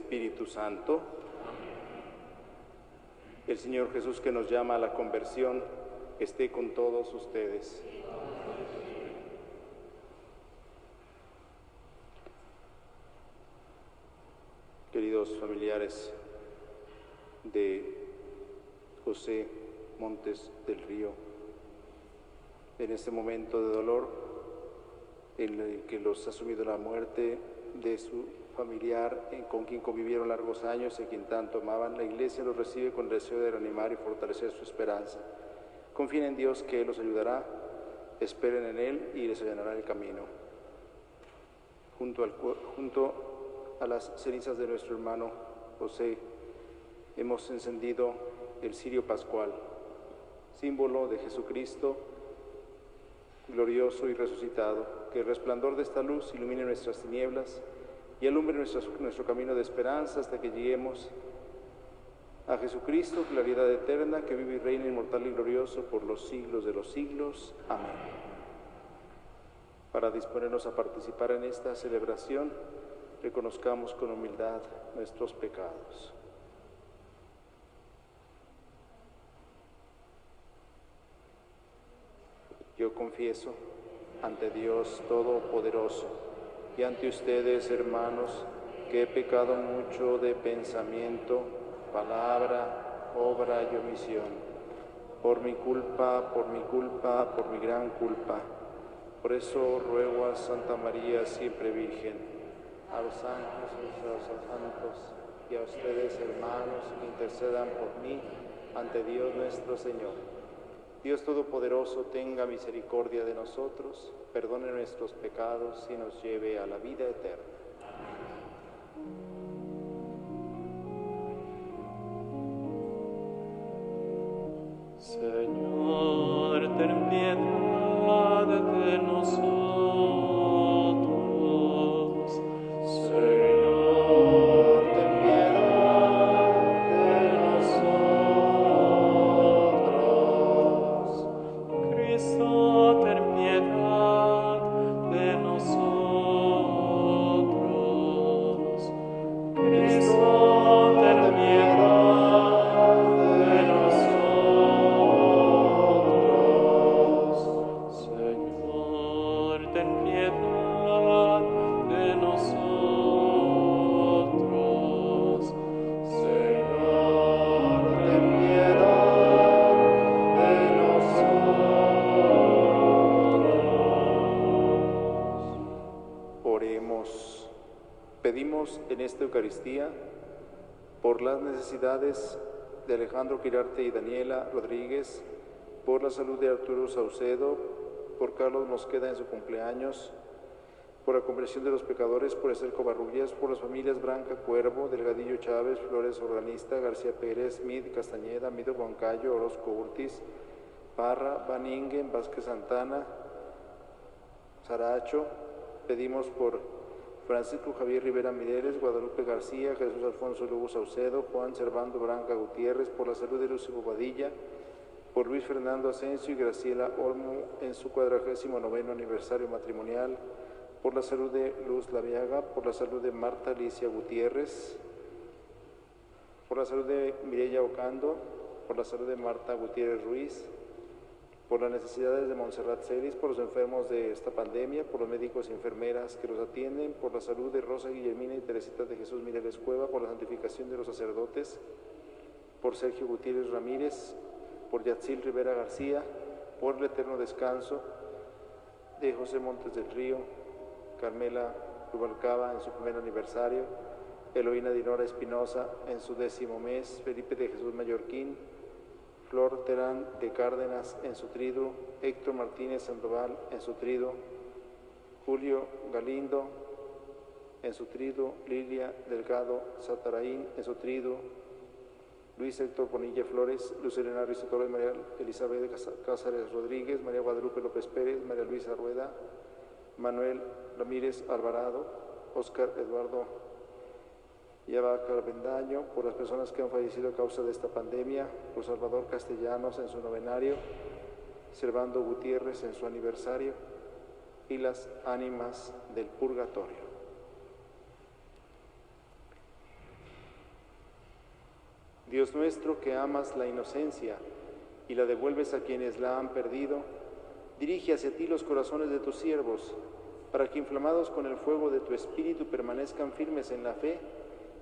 Espíritu Santo. El Señor Jesús, que nos llama a la conversión, esté con todos ustedes. Queridos familiares de José Montes del Río, en este momento de dolor en el que los ha sumido la muerte de su familiar con quien convivieron largos años y a quien tanto amaban, la Iglesia los recibe con el deseo de reanimar y fortalecer su esperanza. Confíen en Dios, que Él los ayudará, esperen en Él y les allanará el camino. Junto a las cenizas de nuestro hermano José, hemos encendido el cirio pascual, símbolo de Jesucristo glorioso y resucitado. Que el resplandor de esta luz ilumine nuestras tinieblas y alumbre nuestro camino de esperanza hasta que lleguemos a Jesucristo, claridad eterna, que vive y reina inmortal y glorioso por los siglos de los siglos. Amén. Para disponernos a participar en esta celebración, reconozcamos con humildad nuestros pecados. Yo confieso ante Dios Todopoderoso y ante ustedes, hermanos, que he pecado mucho de pensamiento, palabra, obra y omisión, por mi culpa, por mi gran culpa. Por eso ruego a Santa María, siempre Virgen, a los ángeles y a los santos, y a ustedes, hermanos, que intercedan por mí ante Dios nuestro Señor. Dios Todopoderoso, tenga misericordia de nosotros, perdone nuestros pecados y nos lleve a la vida eterna. Señor, ten piedad de nosotros. Señor, ten piedad de nosotros. Cristo, ten piedad de nosotros. Cristo, ten piedad de nosotros. Señor, ten piedad de nosotros. Señor, ten piedad de nosotros. Oremos. Pedimos en esta Eucaristía por las necesidades de Alejandro Quirarte y Daniela Rodríguez, por la salud de Arturo Saucedo, por Carlos Mosqueda en su cumpleaños, por la conversión de los pecadores, por Esther Covarrubias, por las familias Branca Cuervo, Delgadillo Chávez, Flores Organista, García Pérez, Mid Castañeda, Mido Huancayo, Orozco Urtiz, Parra, Van Ingen, Vázquez Santana, Saracho. Pedimos por Francisco Javier Rivera Mireles, Guadalupe García, Jesús Alfonso Lugo Saucedo, Juan Servando Branca Gutiérrez, por la salud de Lucio Bobadilla, por Luis Fernando Asensio y Graciela Olmo en su 49º aniversario matrimonial, por la salud de Luz Laviaga, por la salud de Marta Alicia Gutiérrez, por la salud de Mireya Ocando, por la salud de Marta Gutiérrez Ruiz, por las necesidades de Montserrat Celis, por los enfermos de esta pandemia, por los médicos y enfermeras que los atienden, por la salud de Rosa Guillermina y Teresita de Jesús Mireles Cueva, por la santificación de los sacerdotes, por Sergio Gutiérrez Ramírez, por Yatzil Rivera García, por el eterno descanso de José Montes del Río, Carmela Rubalcaba en su primer aniversario, Eloína Dinora Espinosa en su 10º mes, Felipe de Jesús Mallorquín, Flor Terán de Cárdenas en su triduo, Héctor Martínez Sandoval en su triduo, Julio Galindo en su triduo, Lilia Delgado Sataraín en su triduo, Luis Héctor Bonilla Flores, Luz Elena Ruiz Torres, María Elizabeth Cázares Rodríguez, María Guadalupe López Pérez, María Luisa Rueda, Manuel Ramírez Alvarado, Óscar Eduardo Yavaca Bendaño, por las personas que han fallecido a causa de esta pandemia, por Salvador Castellanos en su novenario, Servando Gutiérrez en su aniversario y las ánimas del purgatorio. Dios nuestro, que amas la inocencia y la devuelves a quienes la han perdido, dirige hacia ti los corazones de tus siervos, para que inflamados con el fuego de tu espíritu permanezcan firmes en la fe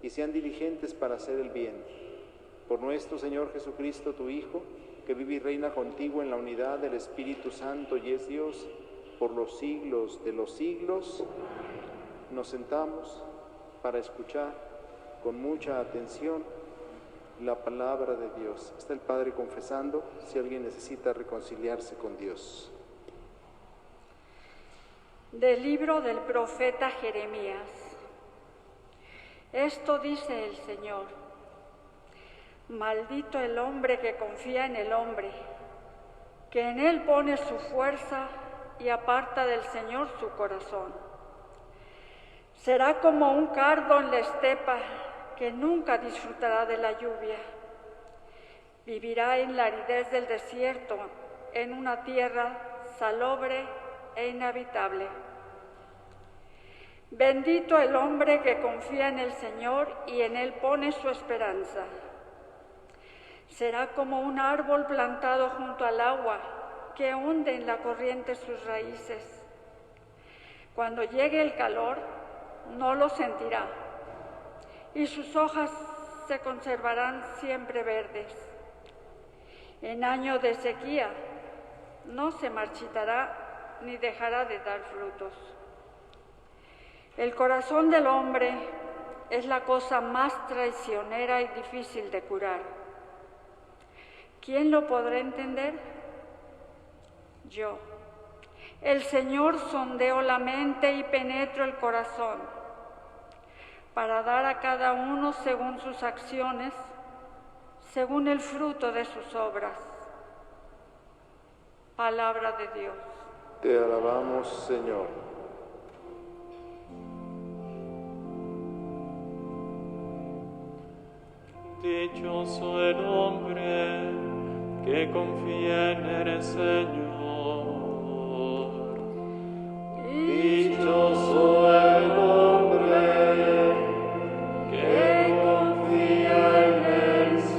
y sean diligentes para hacer el bien. Por nuestro Señor Jesucristo, tu Hijo, que vive y reina contigo en la unidad del Espíritu Santo y es Dios por los siglos de los siglos, nos sentamos para escuchar con mucha atención la palabra de Dios. Está el Padre confesando si alguien necesita reconciliarse con Dios. Del libro del profeta Jeremías. Esto dice el Señor: maldito el hombre que confía en el hombre, que en él pone su fuerza y aparta del Señor su corazón. Será como un cardo en la estepa que nunca disfrutará de la lluvia. Vivirá en la aridez del desierto, en una tierra salobre e inhabitable. Bendito el hombre que confía en el Señor y en él pone su esperanza. Será como un árbol plantado junto al agua, que hunde en la corriente sus raíces. Cuando llegue el calor, no lo sentirá, y sus hojas se conservarán siempre verdes. En año de sequía, no se marchitará ni dejará de dar frutos. El corazón del hombre es la cosa más traicionera y difícil de curar. ¿Quién lo podrá entender? Yo. El Señor sondeo la mente y penetro el corazón, para dar a cada uno según sus acciones, según el fruto de sus obras. Palabra de Dios. Te alabamos, Señor. Dichoso el hombre que confía en el Señor. Dichoso el hombre que confía en el Señor.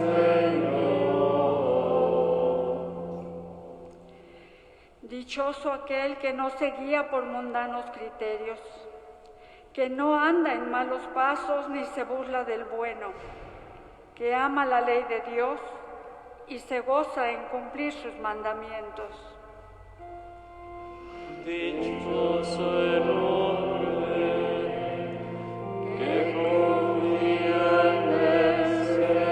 Dichoso aquel que no se guía por mundanos criterios, que no anda en malos pasos ni se burla del bueno, que ama la ley de Dios y se goza en cumplir sus mandamientos. Dichoso el hombre que confía en el Señor.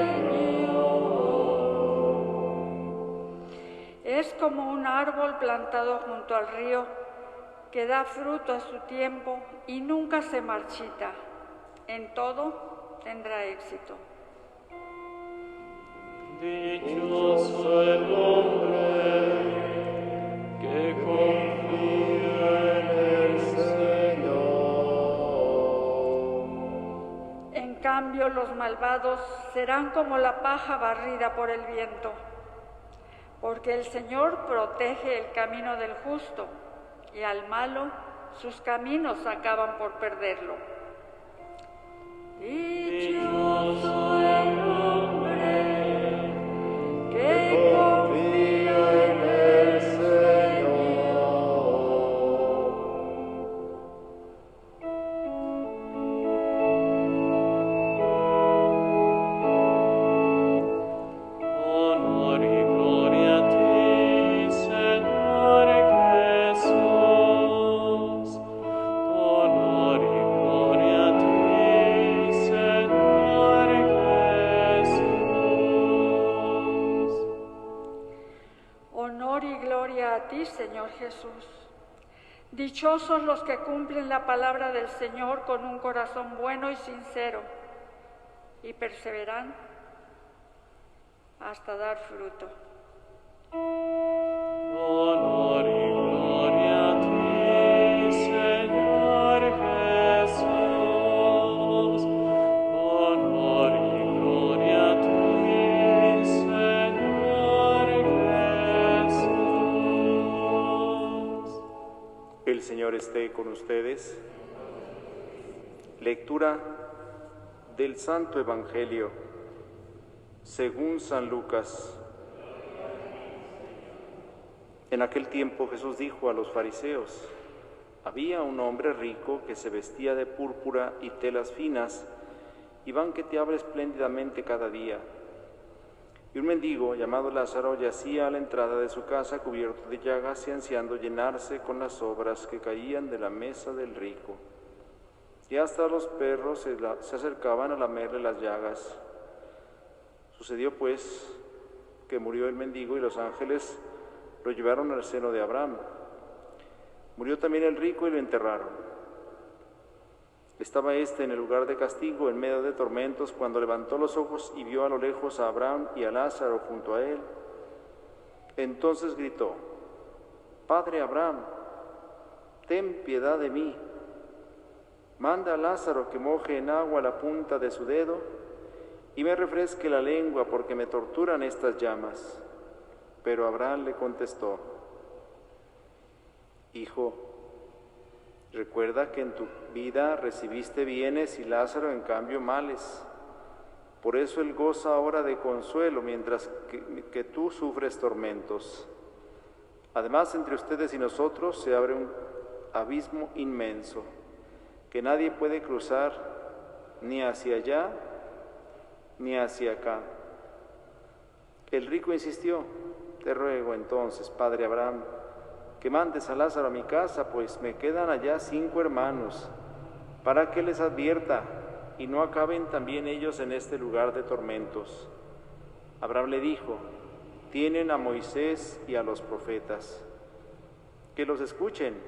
Es como un árbol plantado junto al río, que da fruto a su tiempo y nunca se marchita. En todo tendrá éxito. Dichoso el hombre que confía en el Señor. En cambio, los malvados serán como la paja barrida por el viento, porque el Señor protege el camino del justo, y al malo sus caminos acaban por perderlo. Dichoso el hombre que confía en el Señor. Honor y gloria a ti, Señor Jesús. Honor y gloria a ti, Señor Jesús. Honor y gloria a ti, Señor Jesús. Dichosos los que cumplen la palabra del Señor con un corazón bueno y sincero, y perseveran hasta dar fruto. Honor y gloria a ti, Señor Jesús. Honor y gloria a ti, Señor Jesús. El Señor esté con ustedes. Lectura del Santo Evangelio Según San Lucas. En aquel tiempo Jesús dijo a los fariseos: había un hombre rico que se vestía de púrpura y telas finas y banqueteaba espléndidamente cada día. Y un mendigo llamado Lázaro yacía a la entrada de su casa cubierto de llagas y ansiando llenarse con las sobras que caían de la mesa del rico. Y hasta los perros se acercaban a lamerle las llagas. Sucedió pues que murió el mendigo y los ángeles lo llevaron al seno de Abraham. Murió también el rico y lo enterraron. Estaba éste en el lugar de castigo, en medio de tormentos, cuando levantó los ojos y vio a lo lejos a Abraham y a Lázaro junto a él. Entonces gritó: Padre Abraham, ten piedad de mí. Manda a Lázaro que moje en agua la punta de su dedo y me refresque la lengua, porque me torturan estas llamas. Pero Abraham le contestó: Hijo, recuerda que en tu vida recibiste bienes y Lázaro en cambio males. Por eso él goza ahora de consuelo, mientras que tú sufres tormentos. Además, entre ustedes y nosotros se abre un abismo inmenso, que nadie puede cruzar ni hacia allá ni hacia acá. El rico insistió: Te ruego entonces, padre Abraham, que mandes a Lázaro a mi casa, pues me quedan allá 5 hermanos, para que les advierta y no acaben también ellos en este lugar de tormentos. Abraham le dijo: Tienen a Moisés y a los profetas, que los escuchen.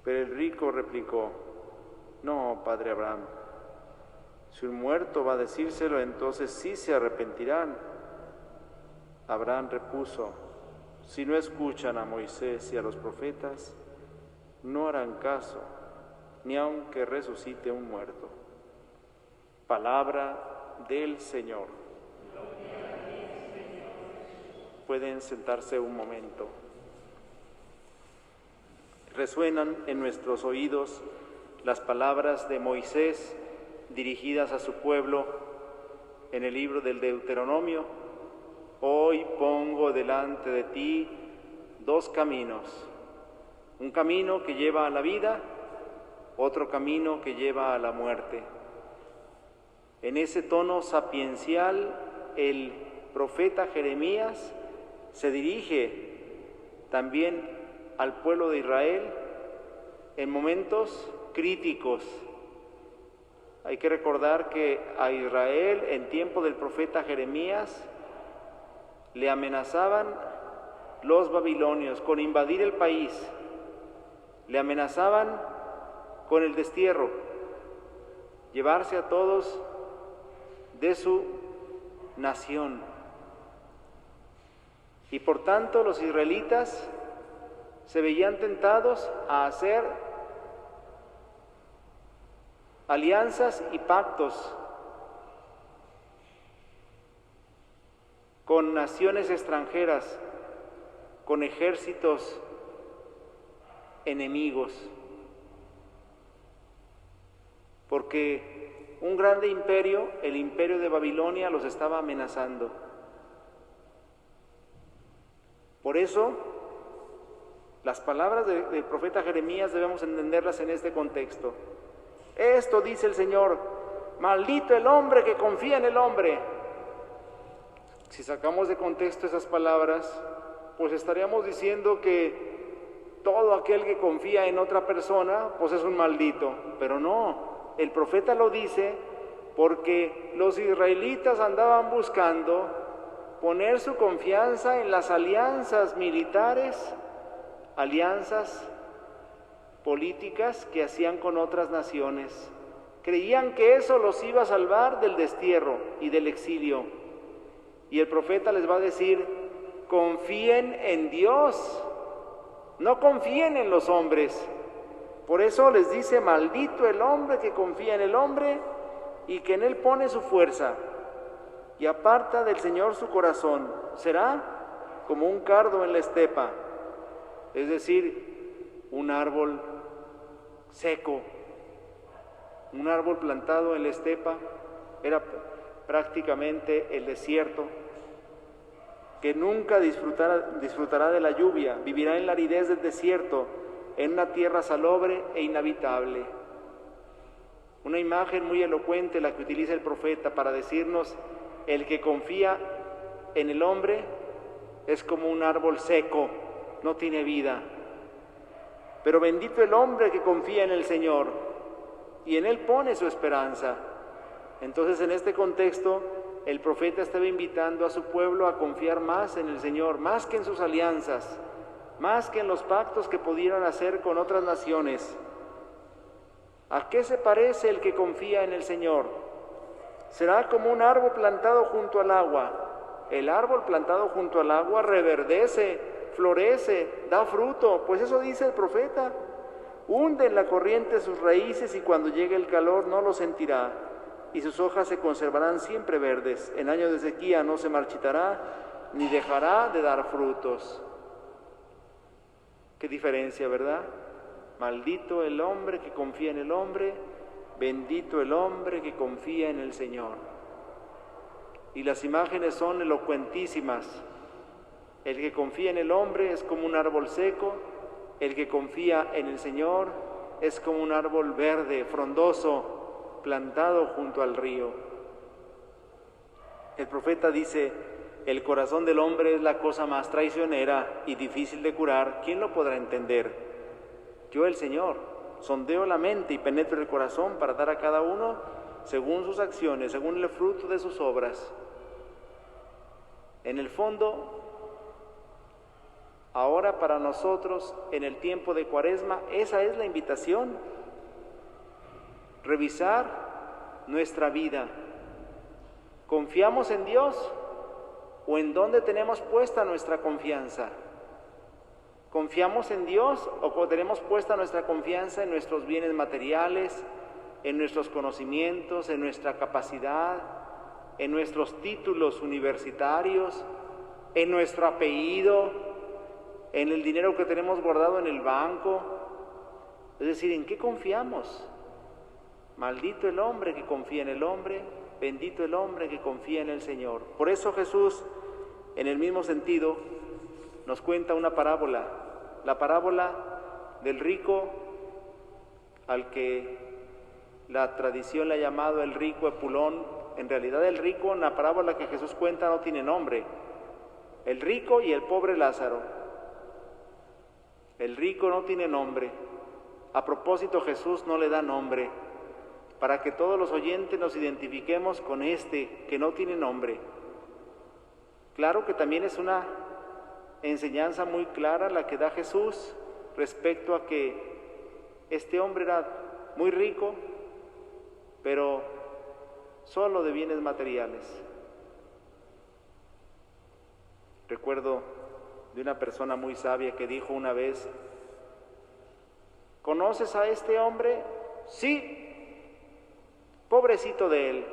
Pero el rico replicó: No, padre Abraham, si un muerto va a decírselo, entonces sí se arrepentirán. Abraham repuso: Si no escuchan a Moisés y a los profetas, no harán caso, ni aunque resucite un muerto. Palabra del Señor. Pueden sentarse un momento. Resuenan en nuestros oídos las palabras de Moisés dirigidas a su pueblo en el libro del Deuteronomio: Hoy pongo delante de ti 2 caminos, un camino que lleva a la vida, otro camino que lleva a la muerte. En ese tono sapiencial, el profeta Jeremías se dirige también al pueblo de Israel en momentos críticos. Hay que recordar que a Israel, en tiempo del profeta Jeremías, le amenazaban los babilonios con invadir el país, le amenazaban con el destierro, llevarse a todos de su nación. Y por tanto los israelitas se veían tentados a hacer alianzas y pactos con naciones extranjeras, con ejércitos enemigos, porque un grande imperio, el imperio de Babilonia, los estaba amenazando. Por eso, las palabras del profeta Jeremías debemos entenderlas en este contexto. Esto dice el Señor: maldito el hombre que confía en el hombre. Si sacamos de contexto esas palabras, pues estaríamos diciendo que todo aquel que confía en otra persona, pues es un maldito. Pero no, el profeta lo dice porque los israelitas andaban buscando poner su confianza en las alianzas militares, alianzas políticas que hacían con otras naciones. Creían que eso los iba a salvar del destierro y del exilio. Y el profeta les va a decir: confíen en Dios, no confíen en los hombres. Por eso les dice: maldito el hombre que confía en el hombre y que en él pone su fuerza y aparta del Señor su corazón. Será como un cardo en la estepa, es decir, un árbol seco, un árbol plantado en la estepa. prácticamente el desierto, que nunca disfrutará de la lluvia, vivirá en la aridez del desierto, en una tierra salobre e inhabitable. Una imagen muy elocuente la que utiliza el profeta para decirnos: el que confía en el hombre es como un árbol seco, no tiene vida. Pero bendito el hombre que confía en el Señor y en Él pone su esperanza. Entonces, en este contexto, el profeta estaba invitando a su pueblo a confiar más en el Señor, más que en sus alianzas, más que en los pactos que pudieran hacer con otras naciones. ¿A qué se parece el que confía en el Señor? Será como un árbol plantado junto al agua. El árbol plantado junto al agua reverdece, florece, da fruto, pues eso dice el profeta. Hunde en la corriente sus raíces y cuando llegue el calor no lo sentirá, y sus hojas se conservarán siempre verdes. En año de sequía no se marchitará, ni dejará de dar frutos. Qué diferencia, ¿verdad? Maldito el hombre que confía en el hombre, bendito el hombre que confía en el Señor. Y las imágenes son elocuentísimas. El que confía en el hombre es como un árbol seco, el que confía en el Señor es como un árbol verde, frondoso, plantado junto al río. El profeta dice: el corazón del hombre es la cosa más traicionera y difícil de curar. ¿Quién lo podrá entender? Yo, el Señor, sondeo la mente y penetro el corazón para dar a cada uno según sus acciones, según el fruto de sus obras. En el fondo, ahora para nosotros, en el tiempo de Cuaresma, esa es la invitación. Revisar nuestra vida. ¿Confiamos en Dios o en dónde tenemos puesta nuestra confianza? ¿Confiamos en Dios o tenemos puesta nuestra confianza en nuestros bienes materiales, en nuestros conocimientos, en nuestra capacidad, en nuestros títulos universitarios, en nuestro apellido, en el dinero que tenemos guardado en el banco? Es decir, ¿en qué confiamos? Maldito el hombre que confía en el hombre, bendito el hombre que confía en el Señor. Por eso Jesús, en el mismo sentido, nos cuenta una parábola, la parábola del rico, al que la tradición le ha llamado el rico Epulón. En realidad el rico en la parábola que Jesús cuenta no tiene nombre. El rico y el pobre Lázaro. El rico no tiene nombre. A propósito, Jesús no le da nombre, para que todos los oyentes nos identifiquemos con este que no tiene nombre. Claro que también es una enseñanza muy clara la que da Jesús respecto a que este hombre era muy rico, pero solo de bienes materiales. Recuerdo de una persona muy sabia que dijo una vez: ¿conoces a este hombre? Sí, pobrecito de él.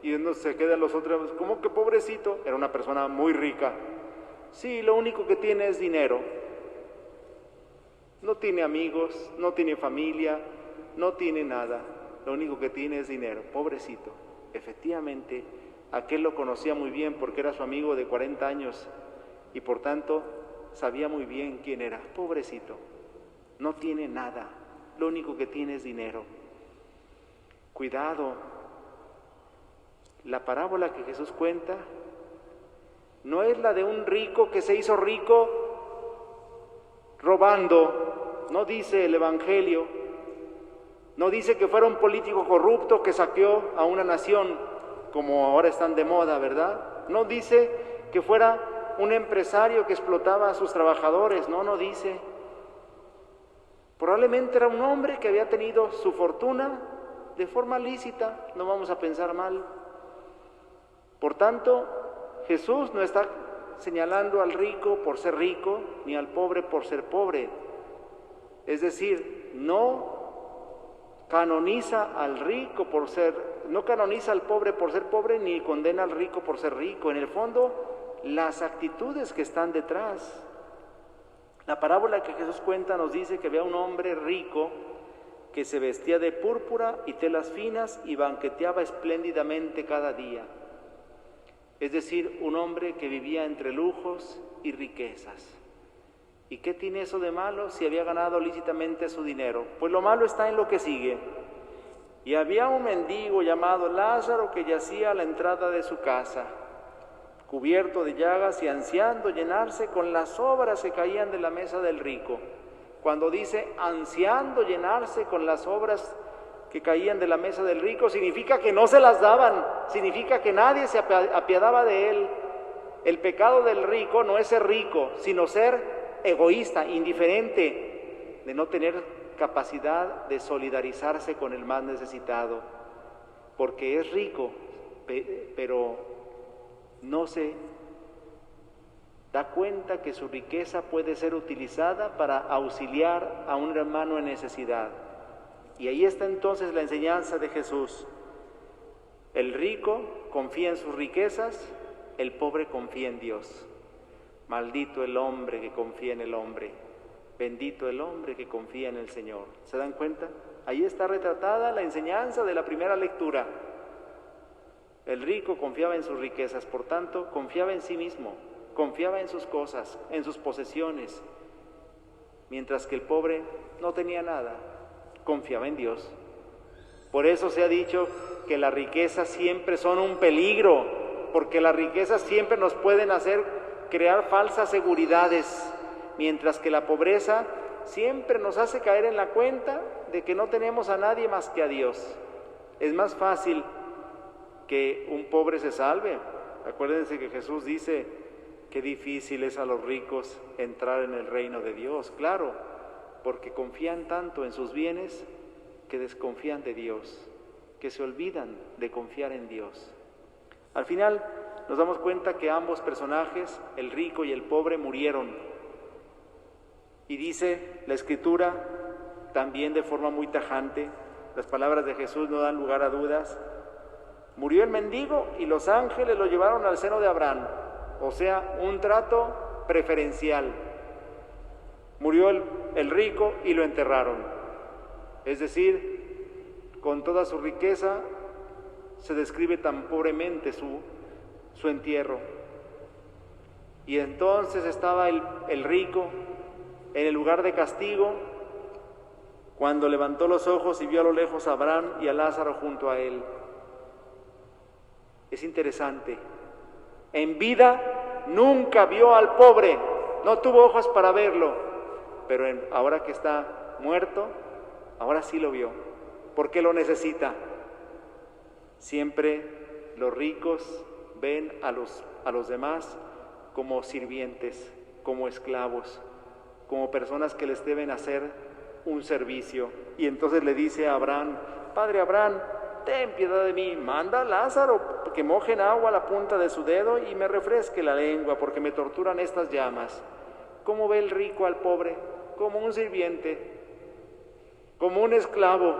Y uno se queda los otros: ¿cómo que pobrecito? Era una persona muy rica. Sí, lo único que tiene es dinero. No tiene amigos, no tiene familia, no tiene nada. Lo único que tiene es dinero. Pobrecito. Efectivamente, aquel lo conocía muy bien porque era su amigo de 40 años y por tanto sabía muy bien quién era. Pobrecito. No tiene nada. Lo único que tiene es dinero. Cuidado. La parábola que Jesús cuenta no es la de un rico que se hizo rico robando. No dice el Evangelio. No dice que fuera un político corrupto que saqueó a una nación, como ahora están de moda, ¿verdad? No dice que fuera un empresario que explotaba a sus trabajadores. No dice. Probablemente era un hombre que había tenido su fortuna de forma lícita. No vamos a pensar mal. Por tanto, Jesús no está señalando al rico por ser rico, ni al pobre por ser pobre. Es decir, no canoniza al rico no canoniza al pobre por ser pobre, ni condena al rico por ser rico. En el fondo, las actitudes que están detrás. La parábola que Jesús cuenta nos dice que había un hombre rico que se vestía de púrpura y telas finas y banqueteaba espléndidamente cada día. es decir, un hombre que vivía entre lujos y riquezas. ¿Y qué tiene eso de malo si había ganado lícitamente su dinero? Pues lo malo está en lo que sigue. Y había un mendigo llamado Lázaro que yacía a la entrada de su casa, cubierto de llagas y ansiando llenarse con las sobras que caían de la mesa del rico. Cuando dice ansiando llenarse con las sobras que caían de la mesa del rico, significa que no se las daban, significa que nadie se apiadaba de él. El pecado del rico no es ser rico, sino ser egoísta, indiferente, de no tener capacidad de solidarizarse con el más necesitado, porque es rico, pero no se da cuenta que su riqueza puede ser utilizada para auxiliar a un hermano en necesidad. Y ahí está entonces la enseñanza de Jesús. El rico confía en sus riquezas, el pobre confía en Dios. Maldito el hombre que confía en el hombre, bendito el hombre que confía en el Señor. ¿Se dan cuenta? Ahí está retratada la enseñanza de la primera lectura. El rico confiaba en sus riquezas, por tanto, confiaba en sí mismo, confiaba en sus cosas, en sus posesiones, mientras que el pobre no tenía nada, confiaba en Dios. Por eso se ha dicho que las riquezas siempre son un peligro, porque las riquezas siempre nos pueden hacer crear falsas seguridades, mientras que la pobreza siempre nos hace caer en la cuenta de que no tenemos a nadie más que a Dios. Es más fácil que un pobre se salve. Acuérdense que Jesús dice que difícil es a los ricos entrar en el reino de Dios. Claro, porque confían tanto en sus bienes que desconfían de Dios, que se olvidan de confiar en Dios. Al final nos damos cuenta que ambos personajes, el rico y el pobre, murieron. Y dice la Escritura también de forma muy tajante, las palabras de Jesús no dan lugar a dudas. Murió el mendigo y los ángeles lo llevaron al seno de Abraham, o sea, un trato preferencial. Murió el rico y lo enterraron, es decir, con toda su riqueza se describe tan pobremente su entierro. Y entonces estaba el rico en el lugar de castigo, cuando levantó los ojos y vio a lo lejos a Abraham y a Lázaro junto a él. Es interesante, en vida nunca vio al pobre, no tuvo ojos para verlo, pero ahora que está muerto, ahora sí lo vio, porque lo necesita. Siempre los ricos ven a los demás como sirvientes, como esclavos, como personas que les deben hacer un servicio. Y entonces le dice a Abraham: Padre Abraham, ten piedad de mí, manda a Lázaro que moje en agua la punta de su dedo y me refresque la lengua, porque me torturan estas llamas. ¿Cómo ve el rico al pobre? Como un sirviente, como un esclavo,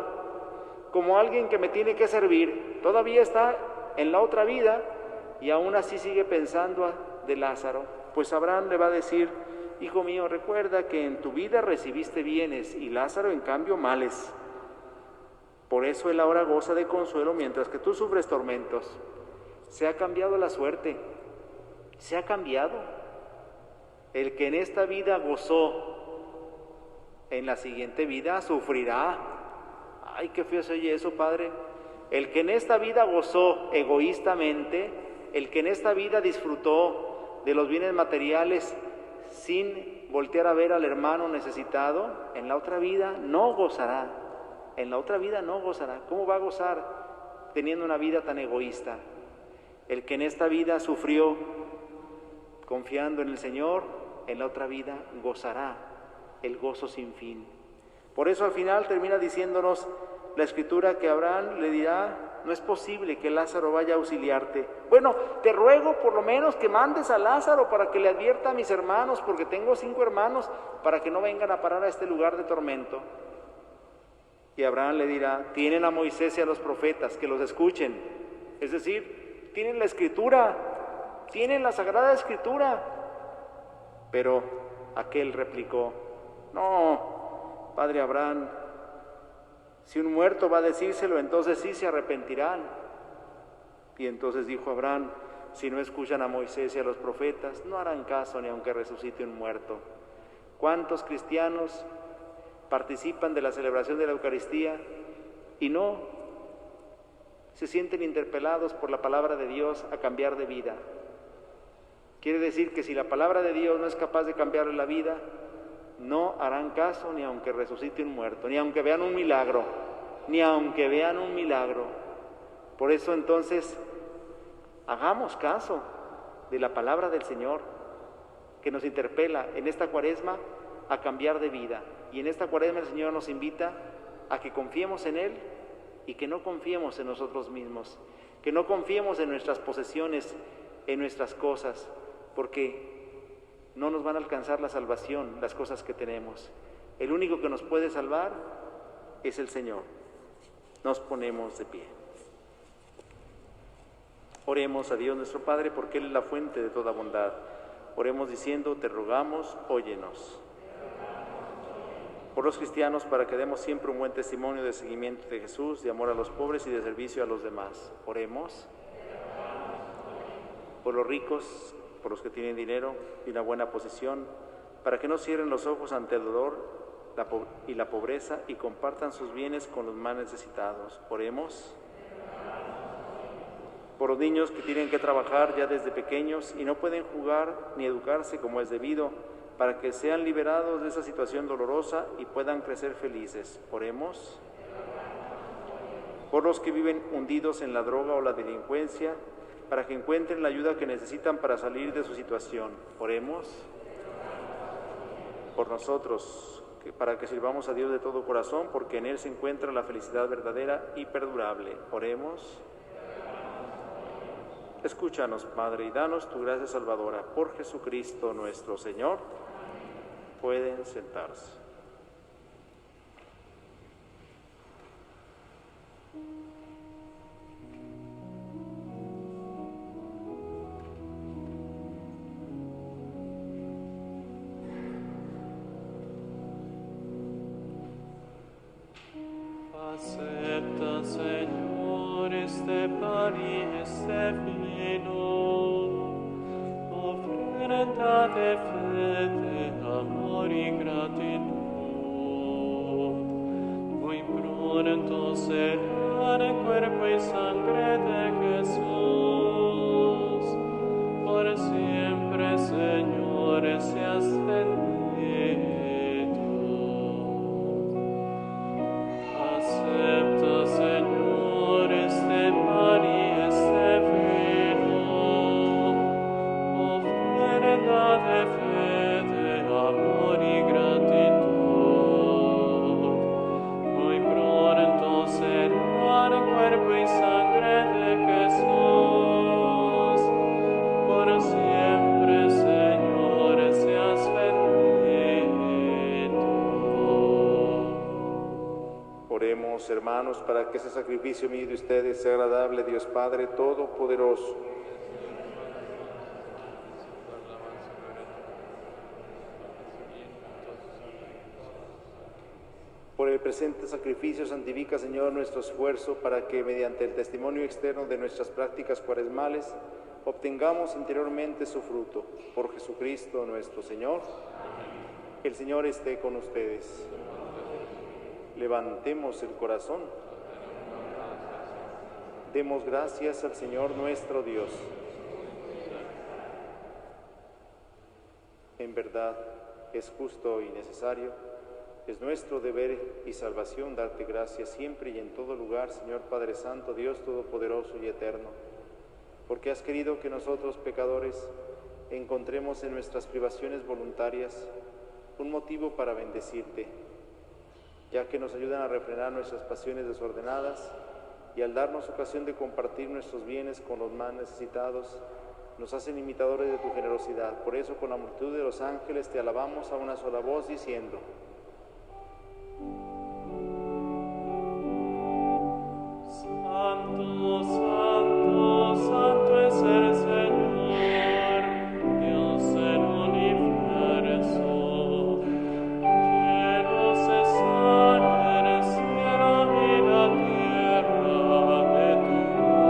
como alguien que me tiene que servir. Todavía está en la otra vida y aún así sigue pensando de Lázaro. Pues Abraham le va a decir: hijo mío, recuerda que en tu vida recibiste bienes y Lázaro en cambio males. Por eso él ahora goza de consuelo mientras que tú sufres tormentos. Se ha cambiado la suerte, se ha cambiado. El que en esta vida gozó, en la siguiente vida sufrirá. Ay, qué feo se oye eso, Padre. El que en esta vida gozó egoístamente, el que en esta vida disfrutó de los bienes materiales sin voltear a ver al hermano necesitado, en la otra vida no gozará. En la otra vida no gozará. ¿Cómo va a gozar teniendo una vida tan egoísta? El que en esta vida sufrió confiando en el Señor, en la otra vida gozará el gozo sin fin. Por eso al final termina diciéndonos la Escritura que Abraham le dirá: no es posible que Lázaro vaya a auxiliarte. Bueno, te ruego por lo menos que mandes a Lázaro para que le advierta a mis hermanos, porque tengo 5 hermanos, para que no vengan a parar a este lugar de tormento. Y Abraham le dirá: tienen a Moisés y a los profetas, que los escuchen. Es decir, tienen la Escritura, tienen la Sagrada Escritura. Pero aquel replicó: no, Padre Abraham, si un muerto va a decírselo, entonces sí se arrepentirán. Y entonces dijo Abraham: si no escuchan a Moisés y a los profetas, no harán caso ni aunque resucite un muerto. ¿Cuántos cristianos participan de la celebración de la Eucaristía y no se sienten interpelados por la palabra de Dios a cambiar de vida? Quiere decir que si la palabra de Dios no es capaz de cambiarle la vida, no harán caso ni aunque resucite un muerto, ni aunque vean un milagro, ni aunque vean un milagro. Por eso entonces, hagamos caso de la palabra del Señor, que nos interpela en esta Cuaresma a cambiar de vida. Y en esta Cuaresma el Señor nos invita a que confiemos en Él y que no confiemos en nosotros mismos, que no confiemos en nuestras posesiones, en nuestras cosas, porque no nos van a alcanzar la salvación, las cosas que tenemos. El único que nos puede salvar es el Señor. Nos ponemos de pie. Oremos a Dios nuestro Padre, porque Él es la fuente de toda bondad. Oremos diciendo: te rogamos, óyenos. Por los cristianos, para que demos siempre un buen testimonio de seguimiento de Jesús, de amor a los pobres y de servicio a los demás. Oremos. Por los ricos, por los que tienen dinero y una buena posición, para que no cierren los ojos ante el dolor y la pobreza y compartan sus bienes con los más necesitados. Oremos. Por los niños que tienen que trabajar ya desde pequeños y no pueden jugar ni educarse como es debido, para que sean liberados de esa situación dolorosa y puedan crecer felices. Oremos. Por los que viven hundidos en la droga o la delincuencia, para que encuentren la ayuda que necesitan para salir de su situación. Oremos. Por nosotros, para que sirvamos a Dios de todo corazón, porque en Él se encuentra la felicidad verdadera y perdurable. Oremos. Escúchanos, Padre, y danos tu gracia salvadora. Por Jesucristo nuestro Señor. Pueden sentarse. Acepta, Señor, este pan y este vino, ofrenda de fe, de amor y gratitud. Muy pronto serán el cuerpo y sangre de Jesús. Por siempre, Señor, seas bendito. Acepta, Señor, este pan y este vino, ofrenda de fe, de amor y gratitud. Muy pronto serán el cuerpo y sangre de Jesús. Por siempre, Señor, seas bendito. Oremos, hermanos, para que ese sacrificio mío de ustedes sea agradable a Dios Padre Todopoderoso. Por el presente sacrificio santifica, Señor, nuestro esfuerzo para que, mediante el testimonio externo de nuestras prácticas cuaresmales, obtengamos interiormente su fruto. Por Jesucristo nuestro Señor. El Señor esté con ustedes. Levantemos el corazón. Demos gracias al Señor nuestro Dios. En verdad, es justo y necesario, es nuestro deber y salvación darte gracias siempre y en todo lugar, Señor Padre Santo, Dios Todopoderoso y Eterno, porque has querido que nosotros, pecadores, encontremos en nuestras privaciones voluntarias un motivo para bendecirte, ya que nos ayudan a refrenar nuestras pasiones desordenadas y al darnos ocasión de compartir nuestros bienes con los más necesitados, nos hacen imitadores de tu generosidad. Por eso, con la multitud de los ángeles, te alabamos a una sola voz, diciendo: Santo, santo, santo es el Señor, Dios del universo. Llenos están el cielo y la tierra de tu gloria.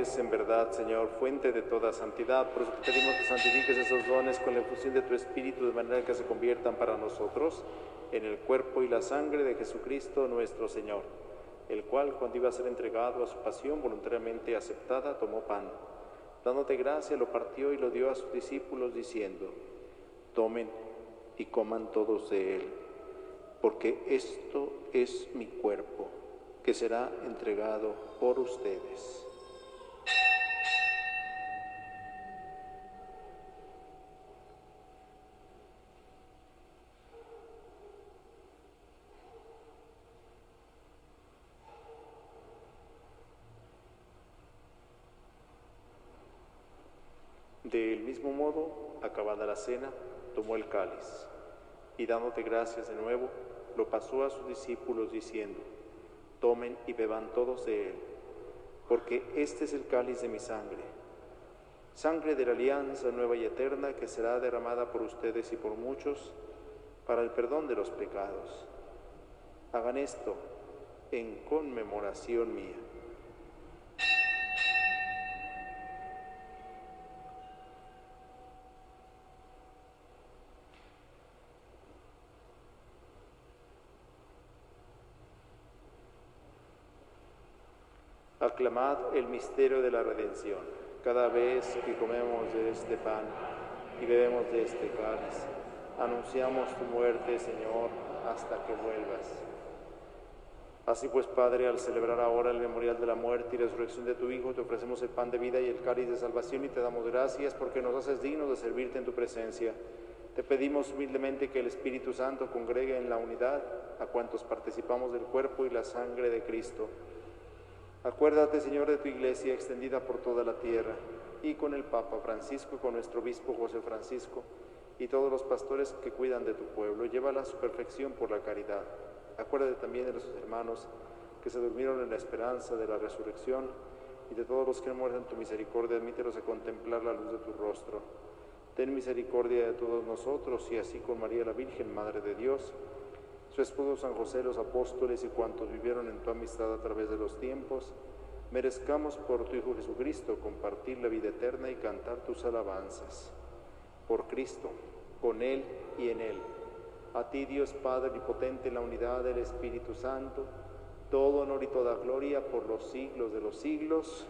eres en verdad, Señor, fuente de toda santidad. Por eso te pedimos que santifiques esos dones con la efusión de tu Espíritu, de manera que se conviertan para nosotros en el cuerpo y la sangre de Jesucristo nuestro Señor, el cual, cuando iba a ser entregado a su pasión voluntariamente aceptada, tomó pan. Dándote gracia, lo partió y lo dio a sus discípulos, diciendo: tomen y coman todos de él, porque esto es mi cuerpo, que será entregado por ustedes. Del mismo modo, acabada la cena, tomó el cáliz y, dándote gracias de nuevo, lo pasó a sus discípulos diciendo: tomen y beban todos de él, porque este es el cáliz de mi sangre, sangre de la alianza nueva y eterna, que será derramada por ustedes y por muchos para el perdón de los pecados. Hagan esto en conmemoración mía. Aclamad el misterio de la redención. Cada vez que comemos de este pan y bebemos de este cáliz, anunciamos tu muerte, Señor, hasta que vuelvas. Así pues, Padre, al celebrar ahora el memorial de la muerte y resurrección de tu Hijo, te ofrecemos el pan de vida y el cáliz de salvación y te damos gracias porque nos haces dignos de servirte en tu presencia. Te pedimos humildemente que el Espíritu Santo congregue en la unidad a cuantos participamos del cuerpo y la sangre de Cristo. Acuérdate, Señor, de tu Iglesia extendida por toda la tierra, y con el Papa Francisco, con nuestro obispo José Francisco, y todos los pastores que cuidan de tu pueblo. Llévala a su perfección por la caridad. Acuérdate también de nuestros hermanos que se durmieron en la esperanza de la resurrección, y de todos los que han muerto en tu misericordia. Admítelos a contemplar la luz de tu rostro. Ten misericordia de todos nosotros, y así con María la Virgen, Madre de Dios, su esposo San José, los apóstoles y cuantos vivieron en tu amistad a través de los tiempos, merezcamos por tu Hijo Jesucristo compartir la vida eterna y cantar tus alabanzas. Por Cristo, con Él y en Él, a ti, Dios Padre omnipotente, en la unidad del Espíritu Santo, todo honor y toda gloria por los siglos de los siglos.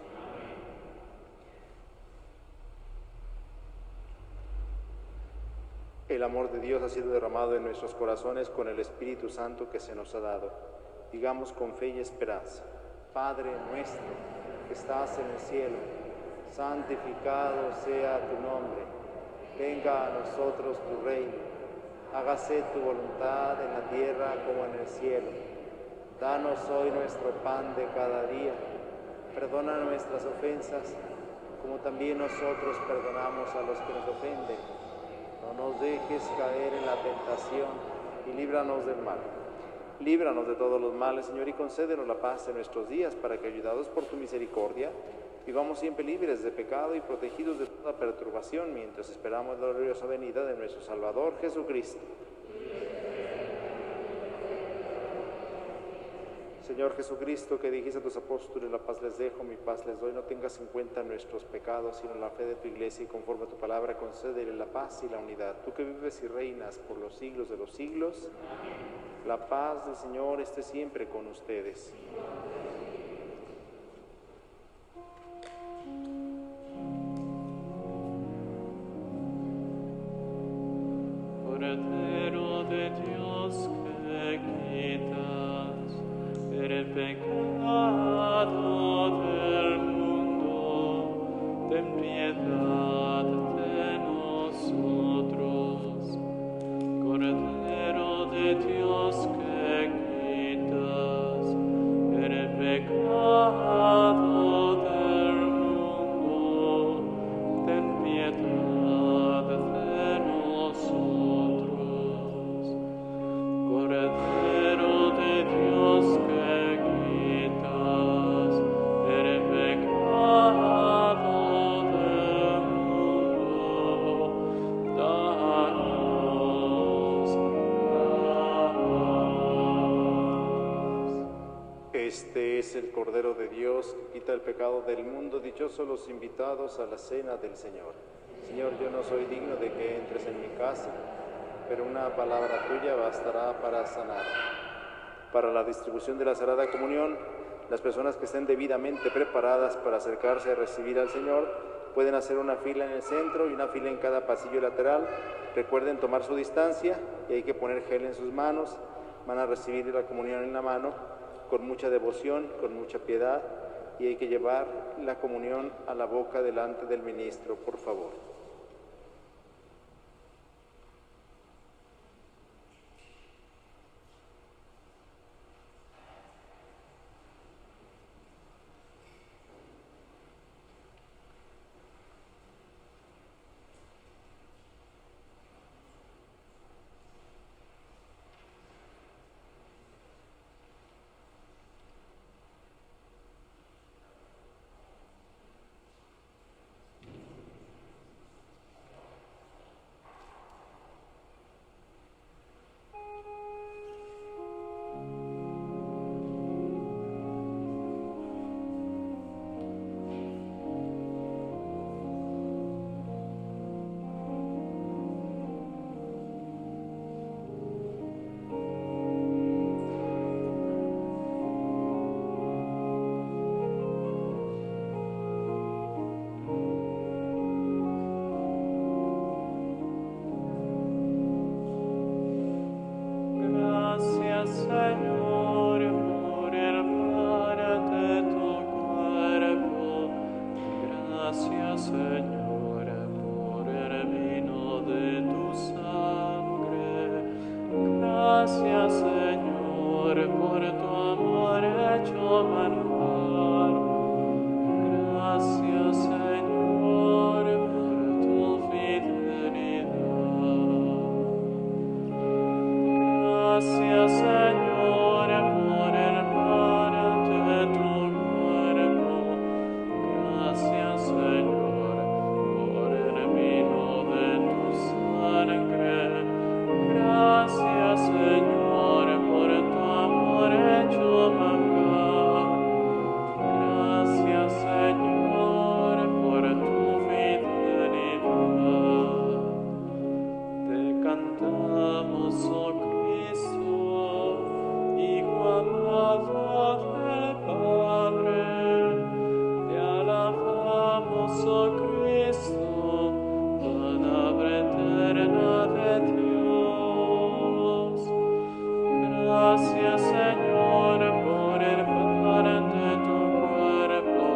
El amor de Dios ha sido derramado en nuestros corazones con el Espíritu Santo que se nos ha dado. Digamos con fe y esperanza: Padre nuestro que estás en el cielo, santificado sea tu nombre. Venga a nosotros tu reino. Hágase tu voluntad en la tierra como en el cielo. Danos hoy nuestro pan de cada día. Perdona nuestras ofensas, como también nosotros perdonamos a los que nos ofenden. No nos dejes caer en la tentación y líbranos del mal. Líbranos de todos los males, Señor, y concédenos la paz en nuestros días, para que, ayudados por tu misericordia, vivamos siempre libres de pecado y protegidos de toda perturbación, mientras esperamos la gloriosa venida de nuestro Salvador Jesucristo. Señor Jesucristo, que dijiste a tus apóstoles: la paz les dejo, mi paz les doy, no tengas en cuenta nuestros pecados, sino la fe de tu Iglesia, y conforme a tu palabra concédele la paz y la unidad. Tú que vives y reinas por los siglos de los siglos, la paz del Señor esté siempre con ustedes. Cordero de Dios que quitas el pecado del mundo, ten piedad de nosotros. Cordero de Dios que quitas el pecado del mundo, ten piedad de nosotros. Cordero de Dios que quitas el pecado del Este es el Cordero de Dios que quita el pecado del mundo. Dichosos los invitados a la cena del Señor. Señor, yo no soy digno de que entres en mi casa, pero una palabra tuya bastará para sanar. Para la distribución de la Sagrada Comunión, las personas que estén debidamente preparadas para acercarse a recibir al Señor pueden hacer una fila en el centro y una fila en cada pasillo lateral. Recuerden tomar su distancia y hay que poner gel en sus manos. Van a recibir la comunión en la mano con mucha devoción, con mucha piedad, y hay que llevar la comunión a la boca delante del ministro, por favor. Señor, por el pan de tu cuerpo. Gracias, Señor, por el vino de tu sangre. Gracias, Señor, por tu amor hecho manjar. Gracias, Señor, por tu fidelidad. Gracias, Señor, por el pan de tu cuerpo. Gracias, Señor, por el vino de tu sangre. Gracias, Señor, por tu amor hecho manjar. Gracias, Señor, por tu fidelidad. Te cantamos, oh Cristo, Hijo amado del Padre. Te alabamos, oh Cristo, palabra eterna de Dios. Gracias, Señor, por el pan de tu cuerpo.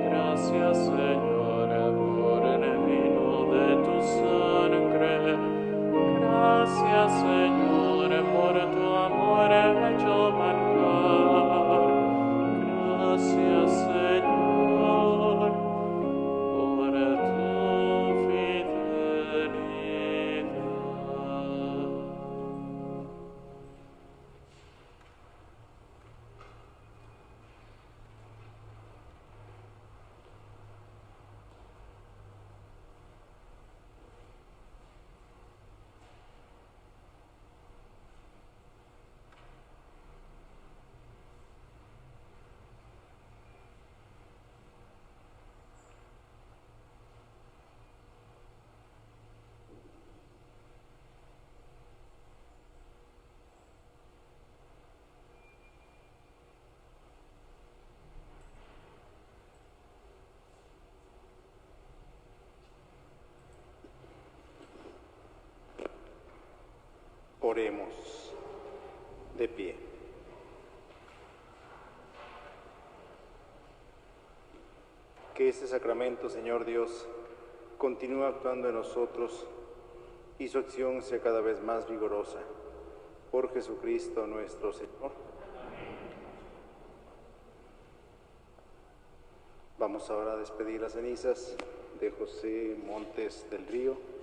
Gracias, Señor, por el vino de tu sangre. Gracias, Señor, por tu amor hecho manjar. Gracias, Señor, por tu fidelidad. Oremos de pie. Que este sacramento, Señor Dios, continúe actuando en nosotros y su acción sea cada vez más vigorosa. Por Jesucristo nuestro Señor. Vamos ahora a despedir las cenizas de José Montes del Río.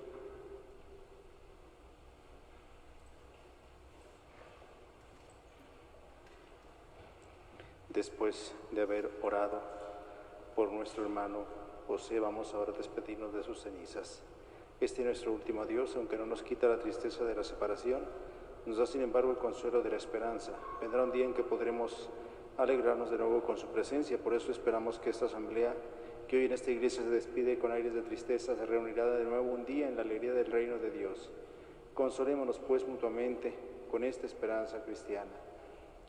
Después de haber orado por nuestro hermano José, vamos ahora a despedirnos de sus cenizas. Este es nuestro último adiós, aunque no nos quita la tristeza de la separación, nos da sin embargo el consuelo de la esperanza. Vendrá un día en que podremos alegrarnos de nuevo con su presencia. Por eso esperamos que esta asamblea, que hoy en esta iglesia se despide con aires de tristeza, se reunirá de nuevo un día en la alegría del reino de Dios. Consolémonos pues mutuamente con esta esperanza cristiana.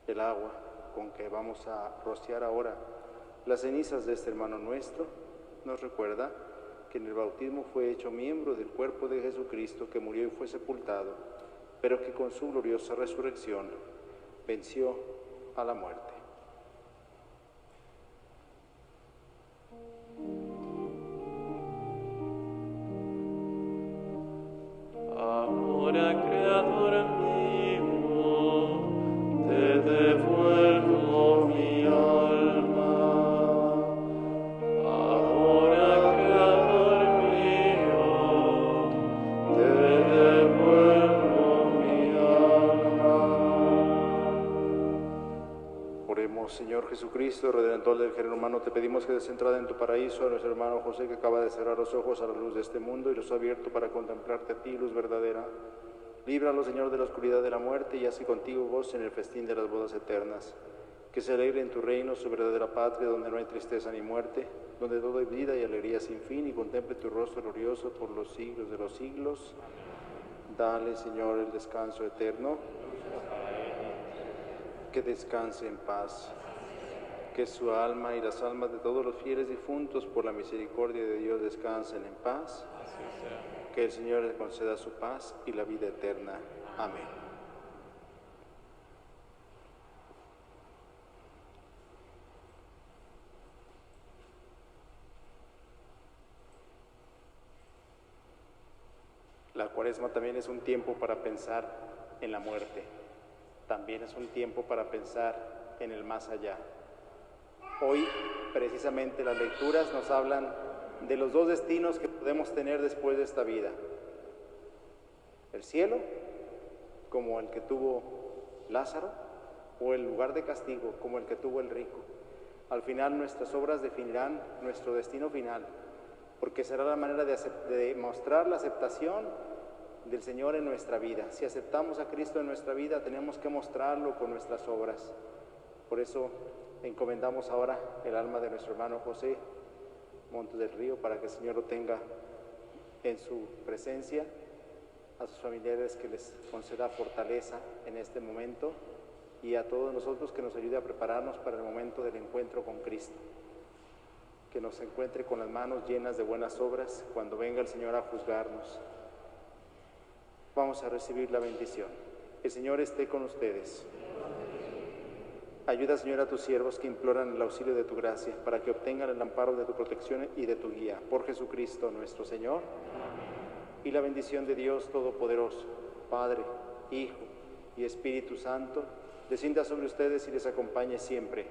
El agua con que vamos a rociar ahora las cenizas de este hermano nuestro nos recuerda que en el bautismo fue hecho miembro del cuerpo de Jesucristo, que murió y fue sepultado, pero que con su gloriosa resurrección venció a la muerte. Ahora, Creador mío, te devuelvo mi alma. Ahora, Creador mío, te devuelvo mi alma. Oremos, Señor Jesucristo, Redentor del género humano, te pedimos que des entrada en tu paraíso a nuestro hermano José, que acaba de cerrar los ojos a la luz de este mundo y los ha abierto para contemplarte a ti, luz verdadera. Líbralo, Señor, de la oscuridad de la muerte y así contigo goce en el festín de las bodas eternas. Que se alegre en tu reino, su verdadera patria, donde no hay tristeza ni muerte, donde todo hay vida y alegría sin fin, y contemple tu rostro glorioso por los siglos de los siglos. Dale, Señor, el descanso eterno. Que descanse en paz. Que su alma y las almas de todos los fieles difuntos, por la misericordia de Dios, descansen en paz. Que el Señor les conceda su paz y la vida eterna. Amén. La Cuaresma también es un tiempo para pensar en la muerte. También es un tiempo para pensar en el más allá. Hoy, precisamente, las lecturas nos hablan de los dos destinos que podemos tener después de esta vida. El cielo, como el que tuvo Lázaro, o el lugar de castigo, como el que tuvo el rico. Al final nuestras obras definirán nuestro destino final, porque será la manera de mostrar la aceptación del Señor en nuestra vida. Si aceptamos a Cristo en nuestra vida, tenemos que mostrarlo con nuestras obras. Por eso encomendamos ahora el alma de nuestro hermano José Montes del Río, para que el Señor lo tenga en su presencia, a sus familiares que les conceda fortaleza en este momento, y a todos nosotros que nos ayude a prepararnos para el momento del encuentro con Cristo. Que nos encuentre con las manos llenas de buenas obras cuando venga el Señor a juzgarnos. Vamos a recibir la bendición. El Señor esté con ustedes. Ayuda, Señor, a tus siervos que imploran el auxilio de tu gracia, para que obtengan el amparo de tu protección y de tu guía. Por Jesucristo nuestro Señor. Y la bendición de Dios Todopoderoso, Padre, Hijo y Espíritu Santo, descienda sobre ustedes y les acompañe siempre.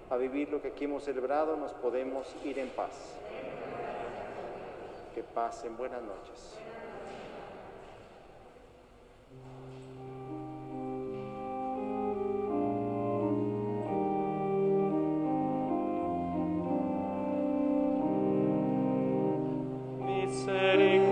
A vivir lo que aquí hemos celebrado, nos podemos ir en paz. Que pasen buenas noches. Misericordia